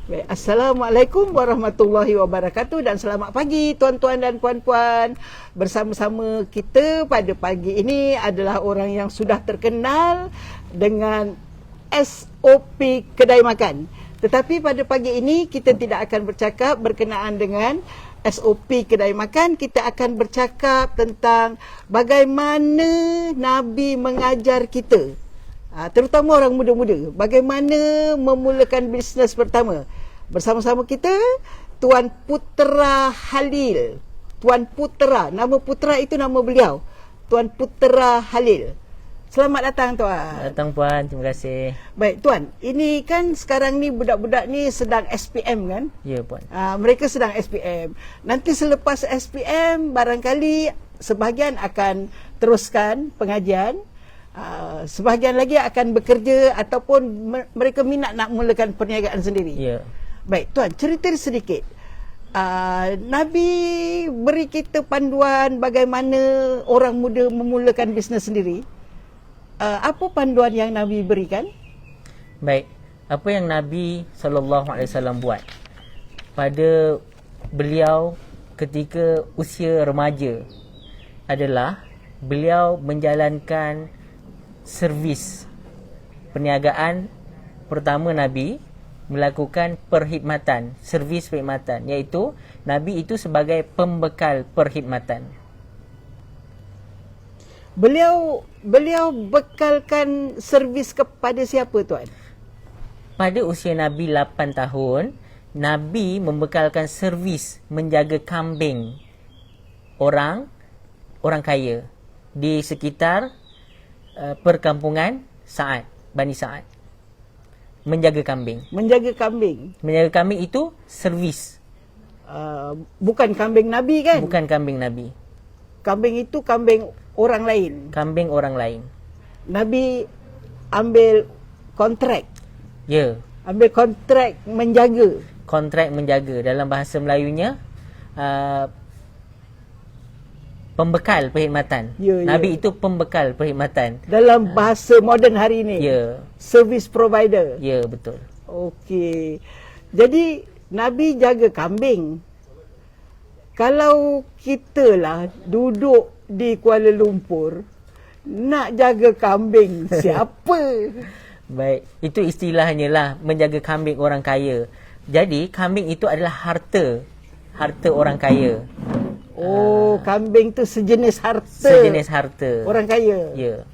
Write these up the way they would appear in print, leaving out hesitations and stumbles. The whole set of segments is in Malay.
Baik, Assalamualaikum warahmatullahi wabarakatuh dan selamat pagi tuan-tuan dan puan-puan. Bersama-sama kita pada pagi ini adalah orang yang sudah terkenal dengan SOP kedai makan. Tetapi pada pagi ini kita tidak akan bercakap berkenaan dengan SOP kedai makan. Kita akan bercakap tentang bagaimana Nabi mengajar kita, terutama orang muda-muda, bagaimana memulakan bisnes pertama. Bersama-sama kita Tuan Putera Halil. Tuan Putera, nama Putera itu nama beliau, Tuan Putera Halil. Selamat datang Tuan. Datang Puan, terima kasih. Baik Tuan, ini kan sekarang ni budak-budak ni sedang SPM kan? Ya Puan. Mereka sedang SPM. Nanti selepas SPM barangkali sebahagian akan teruskan pengajian, sebahagian lagi akan bekerja ataupun mereka minat nak mulakan perniagaan sendiri. Ya. Baik Tuan, cerita sedikit. Nabi beri kita panduan bagaimana orang muda memulakan bisnes sendiri. Apa panduan yang Nabi berikan? Baik, apa yang Nabi SAW buat pada beliau ketika usia remaja adalah beliau menjalankan servis perniagaan. Pertama Nabi melakukan perkhidmatan, servis perkhidmatan, iaitu Nabi itu sebagai pembekal perkhidmatan. Beliau bekalkan servis kepada siapa Tuan? Pada usia Nabi 8 tahun, Nabi membekalkan servis menjaga kambing orang kaya di sekitar perkampungan Sa'ad, Bani Sa'ad. Menjaga kambing. Menjaga kambing. Menjaga kambing itu servis. Bukan kambing Nabi kan? Bukan kambing Nabi. Kambing itu kambing orang lain. Kambing orang lain. Nabi ambil kontrak. Ya. Ambil kontrak menjaga. Kontrak menjaga. Dalam bahasa Melayunya, pembekal perkhidmatan. Ya, Nabi ya. itu pembekal perkhidmatan. Dalam bahasa moden hari ini. Ya. Service provider. Ya, betul. Okey. Jadi Nabi jaga kambing. Kalau kita lah duduk di Kuala Lumpur nak jaga kambing, siapa? Baik, itu istilahnya lah menjaga kambing orang kaya. Jadi kambing itu adalah harta orang kaya. Kambing tu sejenis harta. Sejenis harta orang kaya. Ya.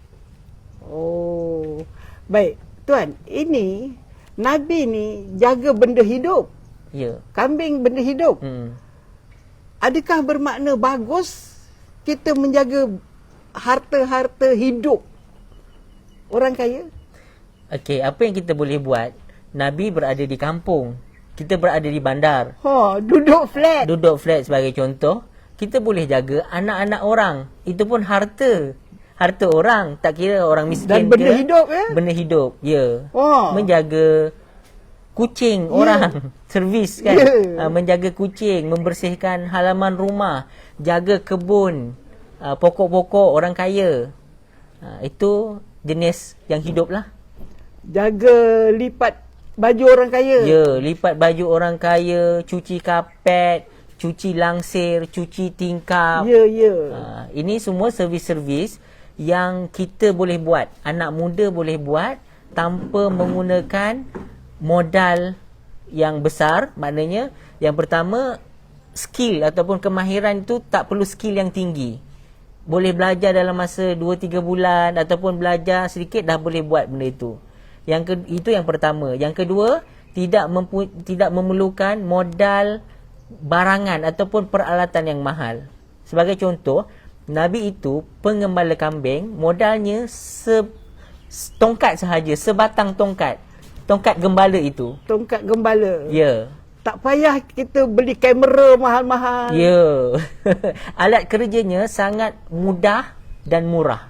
Baik, Tuan, ini Nabi ni jaga benda hidup. Ya. Kambing benda hidup. Adakah bermakna bagus kita menjaga harta-harta hidup orang kaya? Okey, apa yang kita boleh buat? Nabi berada di kampung, kita berada di bandar. Duduk flat. Duduk flat sebagai contoh. Kita boleh jaga anak-anak orang. Itu pun harta orang, tak kira orang miskin. Dan benda ke, hidup ya? Benda hidup, ya. Ya. Menjaga kucing orang, servis kan. Menjaga kucing, membersihkan halaman rumah, jaga kebun, pokok-pokok orang kaya. Itu jenis yang hidup lah. Jaga lipat baju orang kaya. Ya, lipat baju orang kaya, cuci kapet, cuci langsir, cuci tingkap. Ya. Ini semua servis-servis yang kita boleh buat, anak muda boleh buat tanpa menggunakan modal yang besar. Maknanya yang pertama, skill ataupun kemahiran itu tak perlu skill yang tinggi. Boleh belajar dalam masa 2-3 bulan ataupun belajar sedikit dah boleh buat benda itu. Itu yang pertama. Yang kedua, tidak memerlukan modal barangan ataupun peralatan yang mahal. Sebagai contoh, Nabi itu pengembala kambing, modalnya tongkat sahaja, sebatang tongkat. Tongkat gembala itu. Tongkat gembala. Ya. Tak payah kita beli kamera mahal-mahal. Ya. Alat kerjanya sangat mudah dan murah.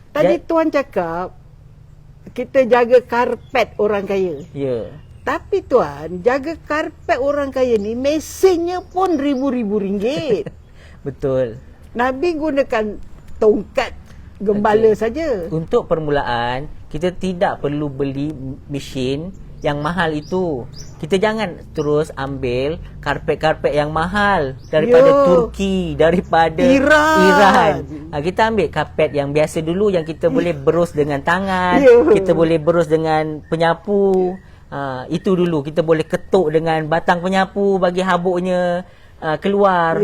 Tadi Tuan cakap kita jaga karpet orang kaya. Ya. Tapi Tuan, jaga karpet orang kaya ni mesinnya pun ribu-ribu ringgit. Betul. Nabi gunakan tongkat gembala saja. Untuk permulaan, kita tidak perlu beli mesin yang mahal itu. Kita jangan terus ambil karpet-karpet yang mahal daripada Turki, daripada Iran. Kita ambil karpet yang biasa dulu, yang kita boleh berus dengan tangan, kita boleh berus dengan penyapu. Itu dulu kita boleh ketuk dengan batang penyapu bagi habuknya keluar.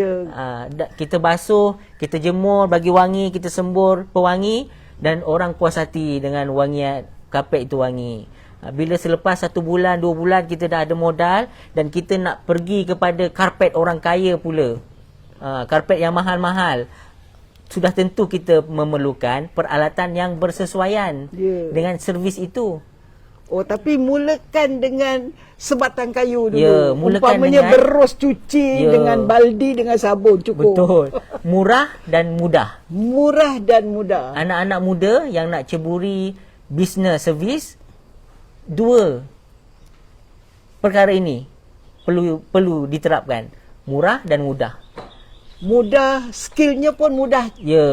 Kita basuh, kita jemur bagi wangi, kita sembur pewangi, dan orang puas hati dengan wangian karpet itu wangi. Bila selepas 1 bulan, 2 bulan kita dah ada modal dan kita nak pergi kepada karpet orang kaya pula, karpet yang mahal-mahal, sudah tentu kita memerlukan peralatan yang bersesuaian dengan servis itu. Oh, tapi mulakan dengan sebatang kayu dulu. Mulakan umpamanya dengan berus cuci dengan baldi, dengan sabun cukup. Betul. Murah dan mudah. Murah dan mudah. Anak-anak muda yang nak ceburi business service, 2 perkara ini perlu diterapkan. Murah dan mudah. Mudah, skillnya pun mudah.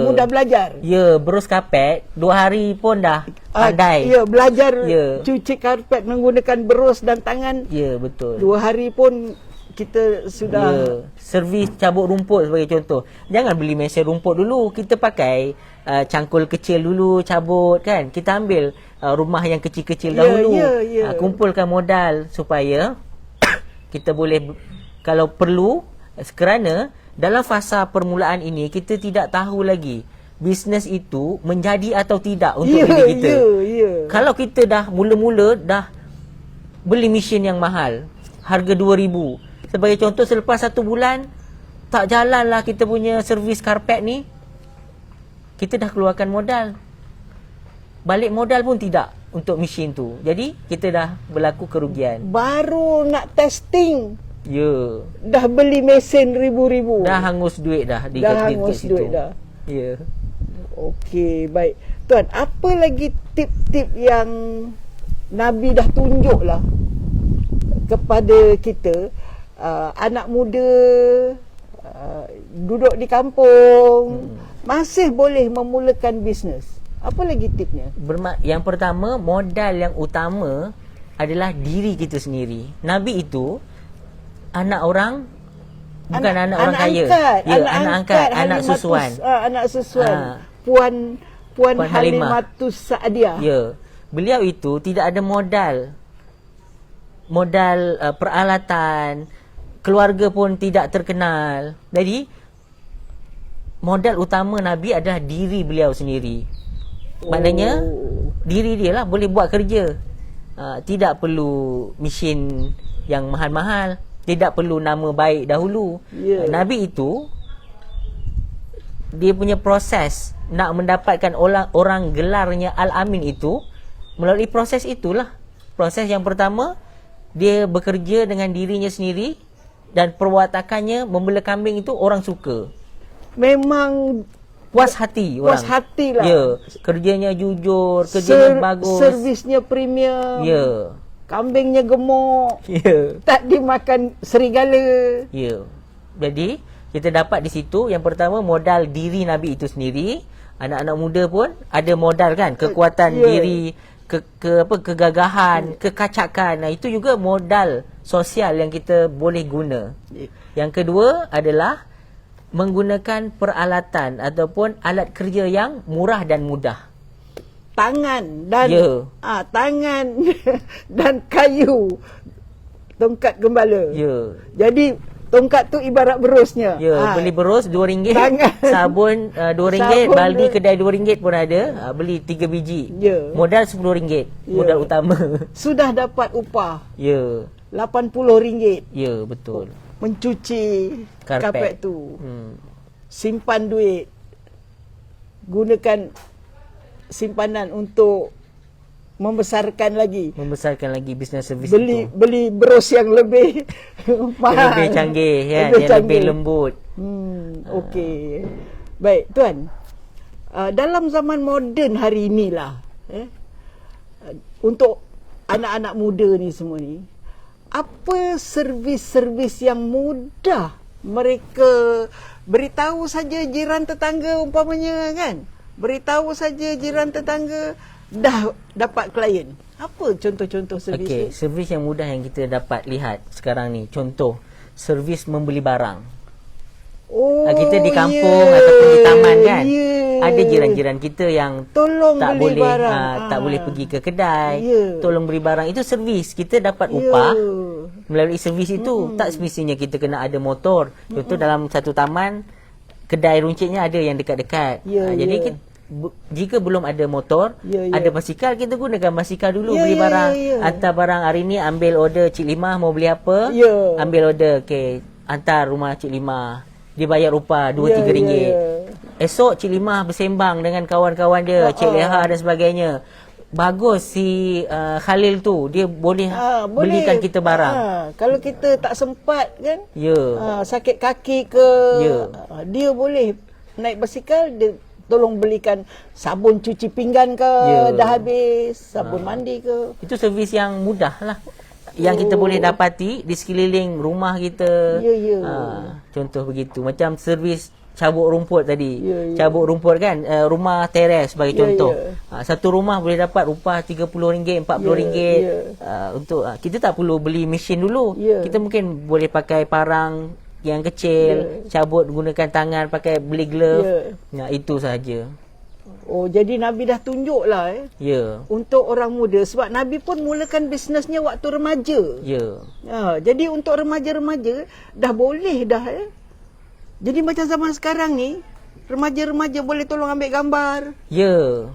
Mudah belajar. Berus karpet 2 hari pun dah pandai. Belajar cuci karpet menggunakan berus dan tangan. Betul. 2 hari pun kita sudah. Servis cabut rumput sebagai contoh. Jangan beli mesin rumput dulu. Kita pakai cangkul kecil dulu cabut kan. Kita ambil rumah yang kecil-kecil dahulu. Kumpulkan modal supaya kita boleh, kalau perlu, kerana dalam fasa permulaan ini kita tidak tahu lagi bisnes itu menjadi atau tidak untuk diri kita. Kalau kita dah mula-mula dah beli mesin yang mahal, harga 2,000. Sebagai contoh, selepas 1 bulan tak jalanlah kita punya servis karpet ni, kita dah keluarkan modal. Balik modal pun tidak untuk mesin tu. Jadi kita dah berlaku kerugian. Baru nak testing, dah beli mesin ribu-ribu. Dah hangus duit dah di situ. Okey, baik. Tuan, apa lagi tip-tip yang Nabi dah tunjuk lah kepada kita, anak muda duduk di kampung, masih boleh memulakan bisnes? Apa lagi tipnya? Yang pertama, modal yang utama adalah diri kita sendiri. Nabi itu anak orang, bukan anak orang kaya. Anak angkat, anak susuan. Anak susuan. Puan Halimatus Sa'diyah. Beliau itu tidak ada modal peralatan, keluarga pun tidak terkenal. Jadi modal utama Nabi adalah diri beliau sendiri. Maknanya diri dia lah boleh buat kerja. Tidak perlu mesin yang mahal-mahal, tidak perlu nama baik dahulu. Nabi itu, dia punya proses nak mendapatkan orang gelarnya Al-Amin itu melalui proses itulah. Proses yang pertama, dia bekerja dengan dirinya sendiri, dan perwatakannya membela kambing itu orang suka. Memang puas hati orang. Puas hati lah. Kerjanya jujur, kerjanya bagus, servisnya premium. Kambingnya gemuk. Tak dimakan serigala. Jadi kita dapat di situ, yang pertama modal diri Nabi itu sendiri. Anak-anak muda pun ada modal kan, kekuatan diri, kegagahan, kekacakan. Itu juga modal sosial yang kita boleh guna. Yang kedua adalah menggunakan peralatan ataupun alat kerja yang murah dan mudah. Tangan dan tangan dan kayu, tongkat gembala. Jadi tongkat tu ibarat berusnya. Beli berus RM2, sabun RM2, baldi kedai RM2 pun ada. Beli 3 biji. Modal RM10. Modal utama. Sudah dapat upah. RM80. Betul. Mencuci karpet tu. Simpan duit. Gunakan simpanan untuk membesarkan lagi bisnes servis itu. Beli berus yang lebih mahal, lebih canggih kan, lebih lembut. Okey. Baik, tuan. Dalam zaman moden hari inilah, untuk anak-anak muda ni semua ni, apa servis-servis yang mudah mereka beritahu saja jiran tetangga umpamanya kan? Beritahu saja jiran tetangga, dah dapat klien. Apa contoh-contoh servis Okey, ni? servis yang mudah yang kita dapat lihat sekarang ni. Contoh, servis membeli barang. Oh, Kita di kampung ataupun di taman kan. ya. Ada jiran-jiran kita yang Tolong tak beli boleh barang. tak boleh pergi ke kedai, Ya. tolong beli barang. Itu servis. Kita dapat Ya. upah melalui servis itu. Tak semestinya kita kena ada motor. Contoh dalam satu taman, kedai runcitnya ada yang dekat-dekat. Ya, Jadi ya. jika belum ada motor, Ya, ya. ada basikal, kita gunakan basikal dulu Ya, beli ya, barang. ya, ya. Hantar barang hari ni, ambil order Cik Limah mau beli apa? Ya. Ambil order, okey, hantar rumah Cik Limah. Dia bayar upah Ya, RM2-3. ya, ya. Esok Cik Limah bersembang dengan kawan-kawan dia, Cik Leha dan sebagainya. Bagus si Khalil tu, dia boleh belikan kita barang. Kalau kita tak sempat kan, Ya. sakit kaki ke, Ya. dia boleh naik basikal, dia tolong belikan sabun cuci pinggan ke, Ya. dah habis, sabun mandi ke. Itu servis yang mudah lah, yang kita boleh dapati di sekeliling rumah kita. Ya, ya. Contoh begitu. Macam servis cabut rumput tadi. Ya, ya. Cabut rumput kan, rumah teres sebagai Ya, contoh. ya. Satu rumah boleh dapat upah RM30, RM40. Ya, Untuk kita tak perlu beli mesin dulu. Ya. Kita mungkin boleh pakai parang yang kecil, cabut gunakan tangan, pakai beli glove. Itu sahaja. Oh, jadi Nabi dah tunjuk lah Ya. untuk orang muda. Sebab Nabi pun mulakan bisnesnya waktu remaja. Ya. Jadi untuk remaja-remaja dah boleh dah Jadi macam zaman sekarang ni, remaja-remaja boleh tolong ambil gambar. Ya.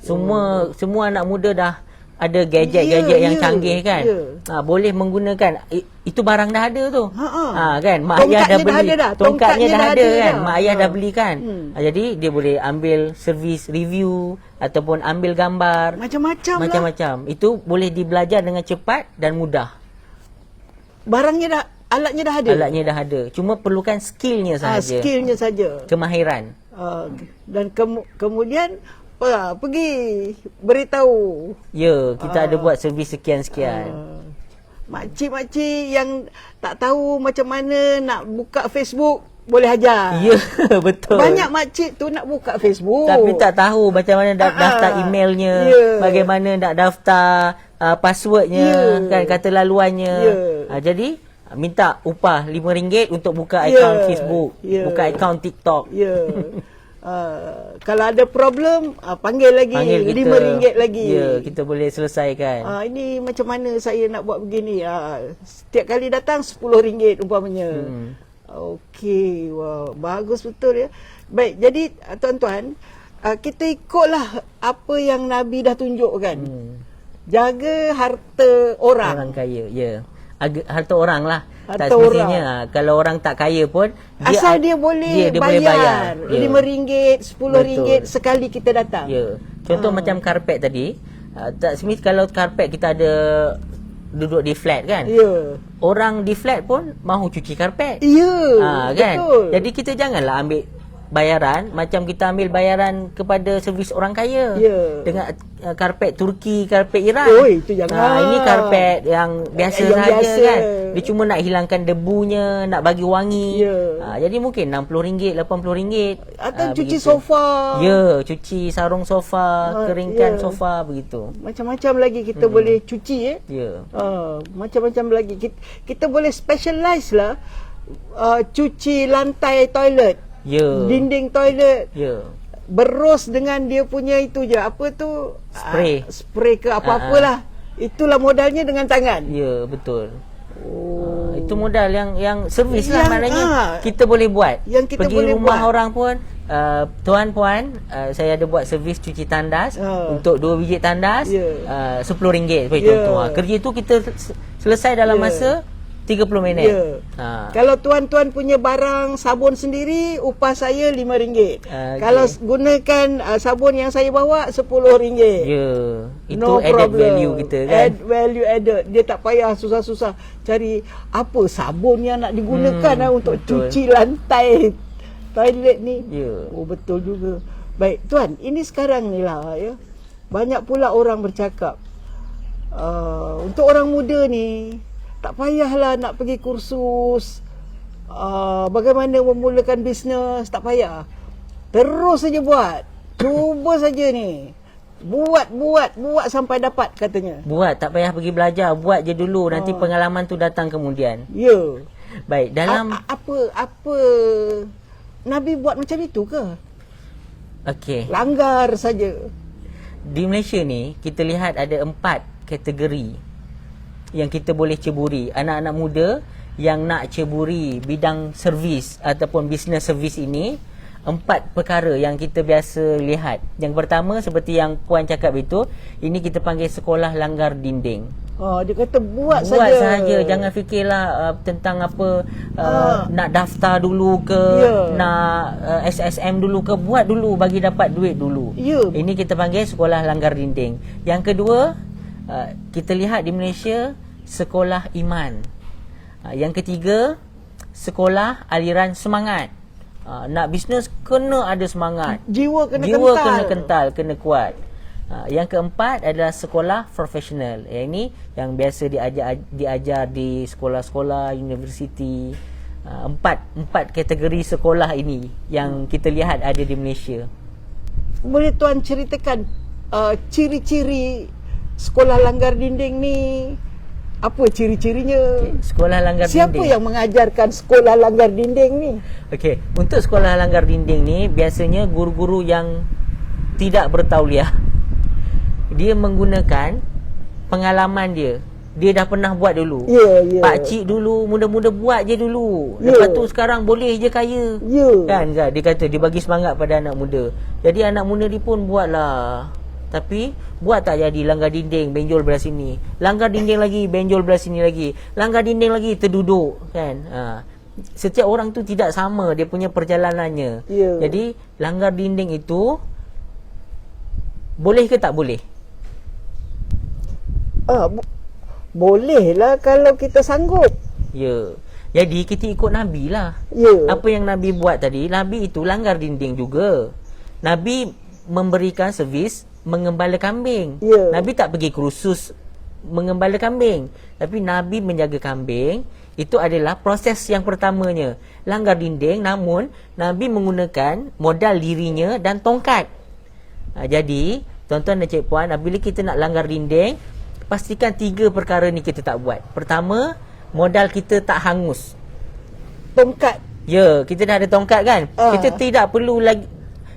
Semua anak muda dah ada gadget-gadget yang canggih kan. Ya. Boleh menggunakan itu barang dah ada tu. Ha. Kan mak ayah dah Tongkatnya beli. dah ada dah. Tongkatnya dah ada kan. dah. Mak ayah dah beli kan. Jadi dia boleh ambil servis review ataupun ambil gambar Macam-macam lah. macam-macam. Itu boleh dibelajar dengan cepat dan mudah. Barangnya dah, alatnya dah ada. Alatnya dah ada. Cuma perlukan skillnya sahaja. Skillnya saja. Kemahiran. Dan kemudian pergi beritahu Ya, kita ada buat servis sekian-sekian. makcik-makcik yang tak tahu macam mana nak buka Facebook, boleh ajar. Ya, betul. Banyak makcik tu nak buka Facebook, Tapi tak tahu macam mana daftar emailnya, bagaimana nak daftar passwordnya, kan, kata laluannya. Jadi minta upah RM5 untuk buka akaun Facebook, buka akaun TikTok. Kalau ada problem, panggil lagi RM5 lagi. Ya, kita boleh selesaikan. Ini macam mana saya nak buat begini. Setiap kali datang RM10 umpamanya. Okey, wow, bagus betul ya. Baik, jadi tuan-tuan, kita ikutlah apa yang Nabi dah tunjukkan. Jaga harta orang. Orang kaya, ya. Harta orang lah. Harta Tak semestinya. Kalau orang tak kaya pun, asal dia boleh bayar RM5, RM10 sekali kita datang. Ya. Contoh macam karpet tadi, tak semestinya kalau karpet kita ada duduk di flat kan. Ya. Orang di flat pun mahu cuci karpet. Ya. Kan? Betul. Jadi kita janganlah ambil bayaran macam kita ambil bayaran kepada servis orang kaya. Ya. Dengan karpet Turki, karpet Iran. Oh, itu jangan. Ini karpet yang biasa Yang saja biasa. kan. Dia cuma nak hilangkan debunya, nak bagi wangi. Ya. Jadi mungkin RM60, RM80. Atau cuci begitu. sofa. Ya, cuci sarung sofa, keringkan ya. sofa begitu. Macam-macam lagi kita boleh cuci Ya. macam-macam lagi kita boleh specialize lah. Cuci lantai toilet, Ya. dinding toilet, Ya. berus dengan dia punya itu je, apa tu, Spray. spray ke apa-apalah. Itulah modalnya dengan tangan. Ya, betul. Itu modal yang servis lah, Yang, maknanya kita boleh buat. yang kita Pergi boleh rumah buat. orang pun, tuan puan, saya ada buat servis cuci tandas untuk 2 biji tandas, RM10 sebagai contoh. Kerja tu kita selesai dalam masa 30 minit. Kalau tuan-tuan punya barang sabun sendiri, upah saya RM5. Kalau gunakan sabun yang saya bawa, RM10. Ya. Itu added value kita kan. Add value added. Dia tak payah susah-susah cari apa sabun yang nak digunakan untuk betul. cuci lantai toilet ni. Ya. Oh, betul juga. Baik, tuan, ini sekarang ni lah ya. Banyak pula orang bercakap, untuk orang muda ni tak payahlah nak pergi kursus bagaimana memulakan bisnes, tak payah. Terus saja buat. Cuba saja ni. Buat sampai dapat katanya. Buat, tak payah pergi belajar, buat je dulu, nanti pengalaman tu datang kemudian. Ya. Baik, dalam Apa Nabi buat macam itu ke? okey. Langgar saja. Di Malaysia ni kita lihat ada 4 kategori yang kita boleh ceburi. Anak-anak muda yang nak ceburi bidang servis ataupun business servis ini, 4 perkara yang kita biasa lihat. Yang pertama seperti yang puan cakap itu, ini kita panggil sekolah langgar dinding. Dia kata buat saja, jangan fikirlah tentang apa nak daftar dulu ke, nak SSM dulu ke, buat dulu bagi dapat duit dulu. Ini kita panggil sekolah langgar dinding. Yang kedua, kita lihat di Malaysia sekolah iman. Yang ketiga, sekolah aliran semangat. Nak bisnes kena ada semangat. Jiwa kena kental, kena kuat. Yang keempat adalah sekolah profesional. Yang ini yang biasa diajar di sekolah-sekolah, universiti. Empat kategori sekolah ini yang kita lihat ada di Malaysia. Boleh tuan ceritakan ciri-ciri sekolah langgar dinding ni? Apa ciri-cirinya? Sekolah langgar Siapa dinding. yang mengajarkan sekolah langgar dinding ni? Okey, untuk sekolah langgar dinding ni biasanya guru-guru yang tidak bertauliah. Dia menggunakan pengalaman dia. Dia dah pernah buat dulu. Pak cik dulu muda-muda buat je dulu. Lepas tu sekarang boleh je kaya. Kan dia kata dia bagi semangat pada anak muda. Jadi anak muda ni pun buatlah. Tapi buat tak jadi, langgar dinding, benjol belah sini. Langgar dinding lagi, benjol belah sini lagi. Langgar dinding lagi, terduduk kan. Setiap orang tu tidak sama dia punya perjalanannya. Jadi langgar dinding itu boleh ke tak boleh? Boleh lah kalau kita sanggup. Jadi kita ikut Nabi lah. Apa yang Nabi buat tadi, Nabi itu langgar dinding juga. Nabi memberikan servis mengembala kambing. Nabi tak pergi kursus mengembala kambing, tapi Nabi menjaga kambing. Itu adalah proses yang pertamanya. Langgar dinding, namun Nabi menggunakan modal dirinya dan tongkat. Jadi tuan-tuan dan cik puan, bila kita nak langgar dinding, pastikan 3 perkara ni kita tak buat. Pertama, modal kita tak hangus. Tongkat. Kita dah ada tongkat kan. Kita tidak perlu lagi.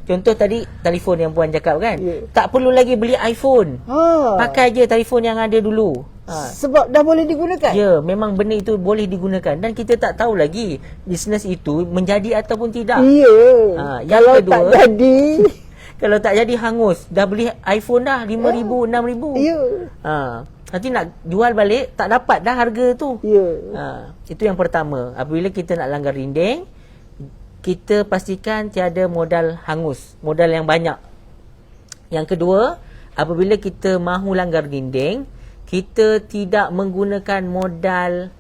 Contoh tadi telefon yang puan cakap kan, tak perlu lagi beli iPhone. Pakai je telefon yang ada dulu. Sebab dah boleh digunakan. Memang benda itu boleh digunakan dan kita tak tahu lagi bisnes itu menjadi ataupun tidak. Yang Kalau kedua, tak jadi kalau tak jadi hangus, dah beli iPhone dah 5,000, 6,000. Nanti nak jual balik tak dapat dah harga tu. Itu yang pertama. Apabila kita nak langgar dinding, kita pastikan tiada modal hangus, modal yang banyak. Yang kedua, apabila kita mahu langgar dinding, kita tidak menggunakan modal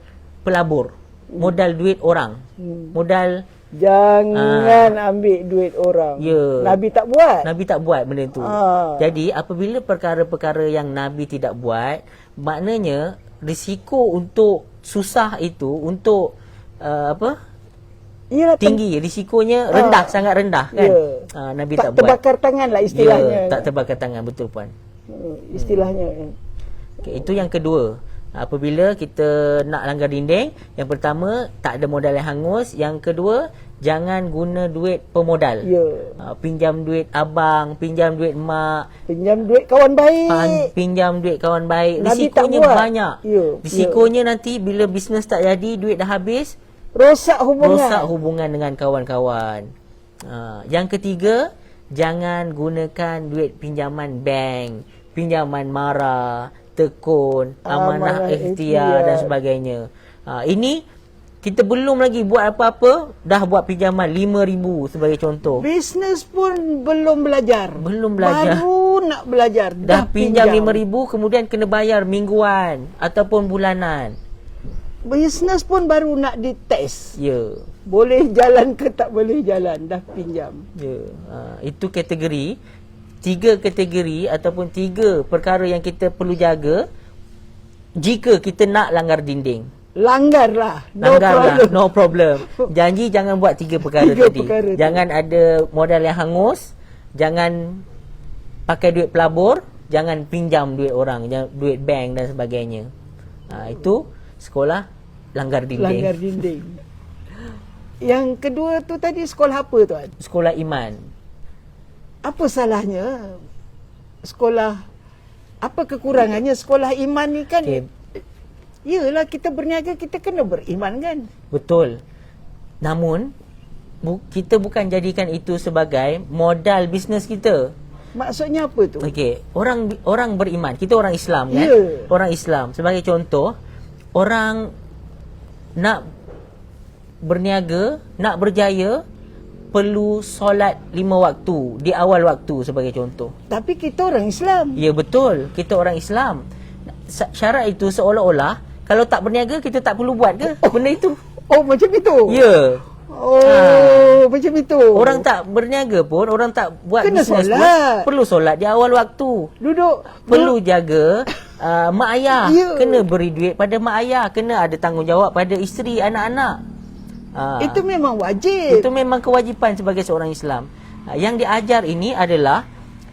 pelabur, modal duit orang. Modal jangan ambil duit orang. Nabi tak buat. Nabi tak buat benda tu. Jadi apabila perkara-perkara yang Nabi tidak buat, maknanya risiko untuk susah itu, untuk tinggi, risikonya rendah, sangat rendah kan. Nabi tak buat. Terbakar tangan lah istilahnya. Tak terbakar tangan, betul puan. Istilahnya. Itu yang kedua. Apabila kita nak langgar dinding, yang pertama tak ada modal yang hangus. Yang kedua, jangan guna duit pemodal. Pinjam duit abang, pinjam duit mak, pinjam duit kawan baik. Pinjam duit kawan baik. Nabi Risikonya banyak. Risikonya nanti bila bisnes tak jadi, duit dah habis, rosak hubungan dengan kawan-kawan. Yang ketiga, jangan gunakan duit pinjaman bank, pinjaman mara, tekun, amanah ikhtiar dan sebagainya. Ini kita belum lagi buat apa-apa, dah buat pinjaman 5,000 sebagai contoh. Bisnes pun belum belajar. Baru nak belajar dah pinjam 5,000, kemudian kena bayar mingguan ataupun bulanan. Bisnes pun baru nak dites. Boleh jalan ke tak boleh jalan, dah pinjam. Itu kategori. 3 kategori ataupun 3 perkara yang kita perlu jaga jika kita nak langgar dinding. Langgarlah, no problem. Janji jangan buat 3 perkara tadi. Jangan ada modal yang hangus, jangan pakai duit pelabur, jangan pinjam duit orang, duit bank dan sebagainya. Itu sekolah langgar dinding. Langgar dinding. Yang kedua tu tadi sekolah apa tuan? Sekolah iman. Apa salahnya sekolah, apa kekurangannya sekolah iman ni kan? Yalah, kita berniaga, kita kena beriman kan? Betul. Namun kita bukan jadikan itu sebagai modal bisnes kita. Maksudnya apa tu? Okey, orang beriman. Kita orang Islam kan? Ya. Orang Islam. Sebagai contoh, orang nak berniaga, nak berjaya, perlu solat 5 waktu di awal waktu sebagai contoh. Tapi kita orang Islam. Ya, betul. Kita orang Islam. Syarat itu seolah-olah kalau tak berniaga kita tak perlu buat ke benda itu? Oh, macam itu? Ya. Macam itu. Orang tak berniaga pun, orang tak buat Kena bisnes pun solat. perlu solat di awal waktu. Perlu jaga mak ayah. Ya. Kena beri duit pada mak ayah. Kena ada tanggungjawab pada isteri, anak-anak. Itu memang wajib. Itu memang kewajipan sebagai seorang Islam. Yang diajar ini adalah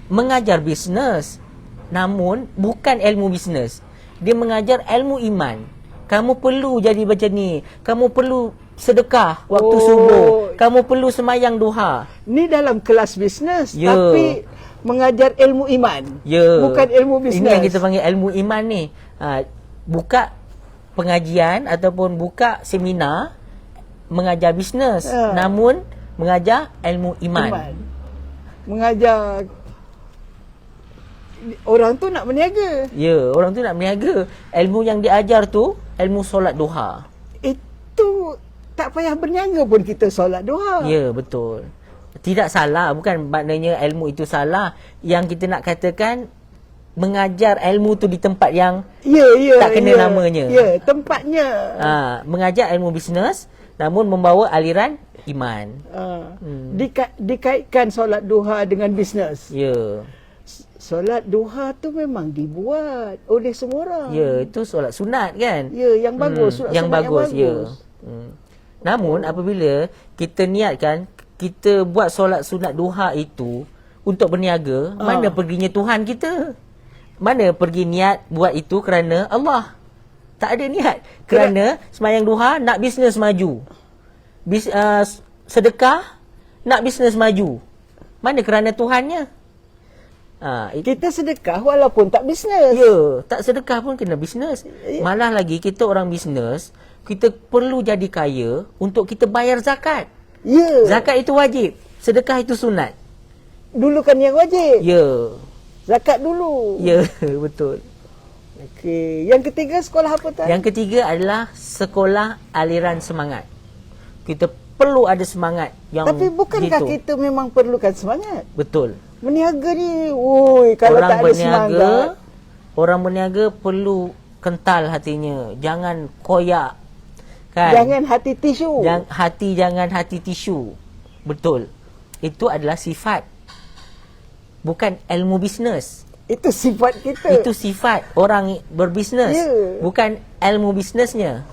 mengajar bisnes, namun bukan ilmu bisnes. Dia mengajar ilmu iman. Kamu perlu jadi macam ni. Kamu perlu sedekah waktu subuh. Kamu perlu semayang duha. Ni dalam kelas bisnes, Ya. tapi mengajar ilmu iman. Ya. Bukan ilmu bisnes. Ini yang kita panggil ilmu iman ni. Buka pengajian ataupun buka seminar mengajar bisnes, namun mengajar ilmu iman. Mengajar orang tu nak berniaga. Ya, orang tu nak berniaga. Ilmu yang diajar tu ilmu solat duha. Itu tak payah berniaga pun kita solat duha. Ya, betul. Tidak salah, bukan maknanya ilmu itu salah. Yang kita nak katakan mengajar ilmu tu di tempat yang tak kena namanya. Ya, tempatnya. Mengajar ilmu bisnes namun membawa aliran iman. Dikaitkan solat duha dengan bisnes. Ya. Solat duha tu memang dibuat oleh semua orang. Ya, itu solat sunat kan? Ya, yang bagus. Solat yang sunat bagus, yang bagus. Ya. Namun apabila kita niatkan kita buat solat sunat duha itu untuk berniaga, mana perginya Tuhan kita? Mana pergi niat buat itu kerana Allah? Tak ada niat. Kerana semayang duha nak bisnes maju. Sedekah nak bisnes maju. Mana kerana Tuhannya? Kita sedekah walaupun tak bisnes. Ya, tak sedekah pun kena bisnes. Malah lagi kita orang bisnes, kita perlu jadi kaya untuk kita bayar zakat. Ya. Zakat itu wajib, sedekah itu sunat. Dulu kan yang wajib. Ya. Zakat dulu. Ya, betul. Okey, yang ketiga sekolah apa tadi? Yang ketiga adalah sekolah aliran semangat. Kita perlu ada semangat yang Tapi bukankah gitu. kita memang perlukan semangat? Betul. Berniaga ni, kalau tak ada semangat. Orang berniaga perlu kental hatinya. Jangan koyak. Kan? Jangan hati tisu. Jangan hati tisu. Betul. Itu adalah sifat. Bukan ilmu bisnes. Itu sifat kita. Itu sifat orang berbisnes. Ya. Bukan ilmu bisnesnya.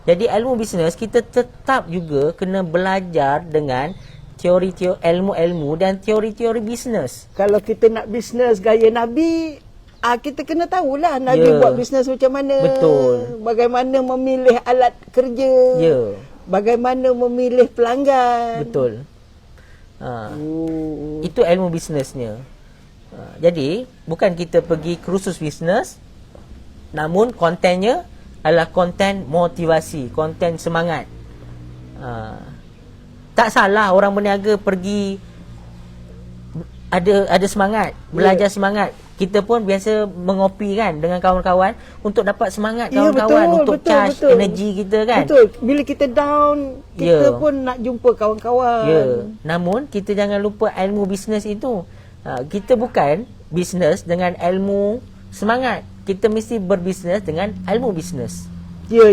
Jadi ilmu bisnes kita tetap juga kena belajar dengan teori-teori ilmu-ilmu dan teori-teori bisnes. Kalau kita nak bisnes gaya Nabi, kita kena tahulah Nabi Ya. buat bisnes macam mana. Betul. Bagaimana memilih alat kerja. Ya. Bagaimana memilih pelanggan. Betul. Itu ilmu bisnesnya. Jadi bukan kita pergi kursus bisnes, namun kontennya adalah konten motivasi, konten semangat. Tak salah orang berniaga pergi ada semangat, belajar semangat. Kita pun biasa mengopi kan dengan kawan-kawan untuk dapat semangat kawan-kawan, untuk charge energi kita kan. Betul. Bila kita down, kita pun nak jumpa kawan-kawan. Ya. Namun kita jangan lupa ilmu bisnes itu. Kita bukan bisnes dengan ilmu semangat. Kita mesti berbisnes dengan ilmu bisnes. Ya.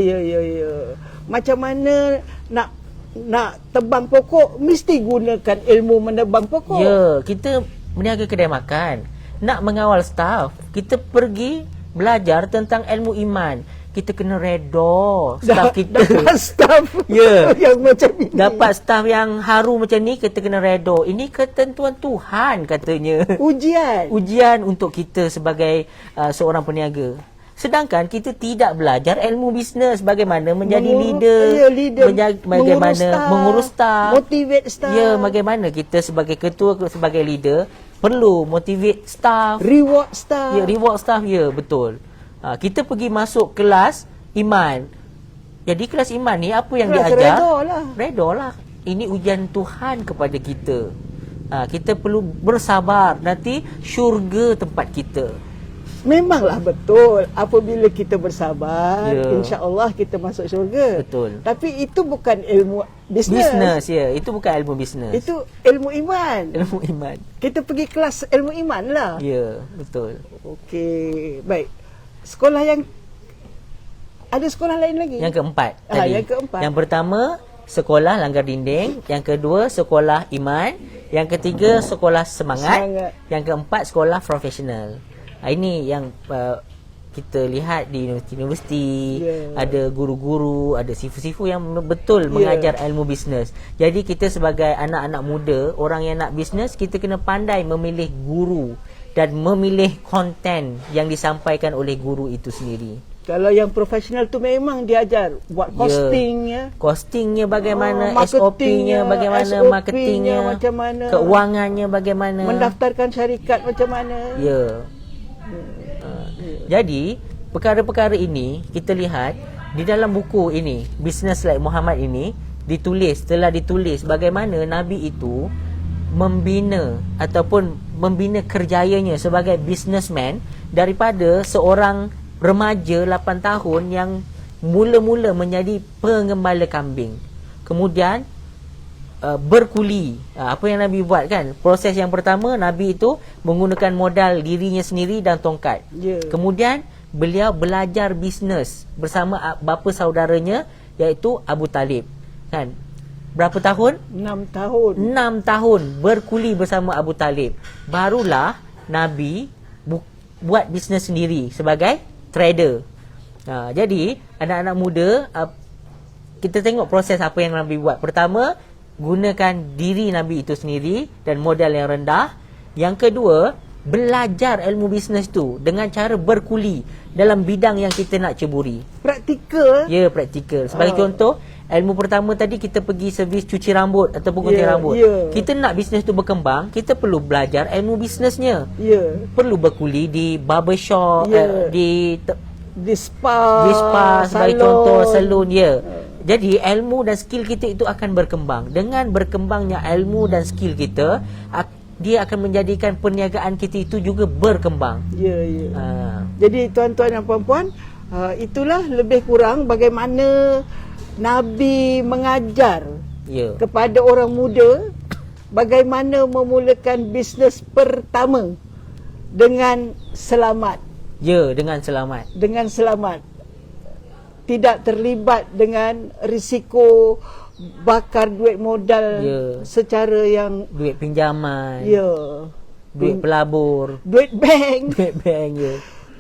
Macam mana nak tebang pokok, mesti gunakan ilmu menebang pokok. Ya, kita berniaga kedai makan, nak mengawal staf, kita pergi belajar tentang ilmu iman. kita kena redha staff kita. Dapat staff Ya. yang macam ini. Dapat staff yang haru macam ni, kita kena redha. Ini ketentuan Tuhan katanya. Ujian untuk kita sebagai seorang peniaga. Sedangkan kita tidak belajar ilmu bisnes, bagaimana menjadi leader, bagaimana mengurus staff, motivate staff. Ya, bagaimana kita sebagai ketua, sebagai leader perlu motivate staff, reward staff. Ya, reward staff, ya, betul. Kita pergi masuk kelas iman. Jadi kelas iman ni apa yang Kelas diajar? redha lah. Ini ujian Tuhan kepada kita. Kita perlu bersabar, nanti syurga tempat kita. Memanglah betul, apabila kita bersabar, Ya. insya-Allah kita masuk syurga. Betul. Tapi itu bukan ilmu bisnes. Ya, itu bukan ilmu bisnes. Itu ilmu iman. Ilmu iman. Kita pergi kelas ilmu iman lah. Ya, betul. Okey, baik. Sekolah yang ada sekolah lain lagi? Yang keempat tadi. Yang keempat. Yang pertama, sekolah langgar dinding. Yang kedua, sekolah iman. Yang ketiga, sekolah semangat. Yang keempat, sekolah profesional. Ini yang kita lihat di universiti. Ada guru-guru, ada sifu-sifu yang betul mengajar ilmu bisnes. Jadi kita sebagai anak-anak muda, orang yang nak bisnes, kita kena pandai memilih guru dan memilih konten yang disampaikan oleh guru itu sendiri. Kalau yang profesional tu memang diajar buat costingnya. Costingnya bagaimana, marketingnya, SOP-nya bagaimana, SOP-nya marketingnya macam mana, keuangannya bagaimana, mendaftarkan syarikat macam mana. Ya. Jadi perkara-perkara ini kita lihat di dalam buku ini, Business Like Muhammad ini telah ditulis bagaimana Nabi itu membina ataupun membina kerjayanya sebagai businessman daripada seorang remaja 8 tahun yang mula-mula menjadi pengembala kambing. Kemudian berkuli. Apa yang Nabi buat kan? Proses yang pertama, Nabi itu menggunakan modal dirinya sendiri dan tongkat. Kemudian beliau belajar bisnes bersama bapa saudaranya iaitu Abu Talib. Kan? Berapa tahun? 6 tahun. 6 tahun berkuli bersama Abu Talib. Barulah Nabi buat bisnes sendiri sebagai trader. Jadi anak-anak muda, kita tengok proses apa yang Nabi buat. Pertama, gunakan diri Nabi itu sendiri dan modal yang rendah. Yang kedua, belajar ilmu bisnes tu dengan cara berkuli dalam bidang yang kita nak ceburi. Praktikal. Ya, praktikal. Sebagai contoh, ilmu pertama tadi kita pergi servis cuci rambut ataupun gunting rambut. Kita nak bisnes tu berkembang, kita perlu belajar ilmu bisnesnya. Perlu berkuli di barbershop, di spa, sebagai contoh salon. Jadi ilmu dan skill kita itu akan berkembang. Dengan berkembangnya ilmu dan skill kita, dia akan menjadikan perniagaan kita itu juga berkembang. Jadi tuan-tuan dan puan-puan, itulah lebih kurang bagaimana Nabi mengajar kepada orang muda bagaimana memulakan bisnes pertama dengan selamat. Dengan selamat. Dengan selamat. Tidak terlibat dengan risiko bakar duit modal secara yang duit pinjaman. Duit pelabur, duit bank.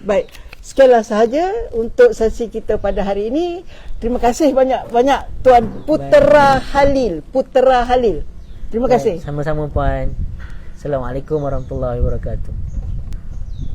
Baik, sekianlah sahaja untuk sesi kita pada hari ini. Terima kasih banyak-banyak Tuan Putera Halil. Terima kasih. Sama-sama puan. Assalamualaikum warahmatullahi wabarakatuh.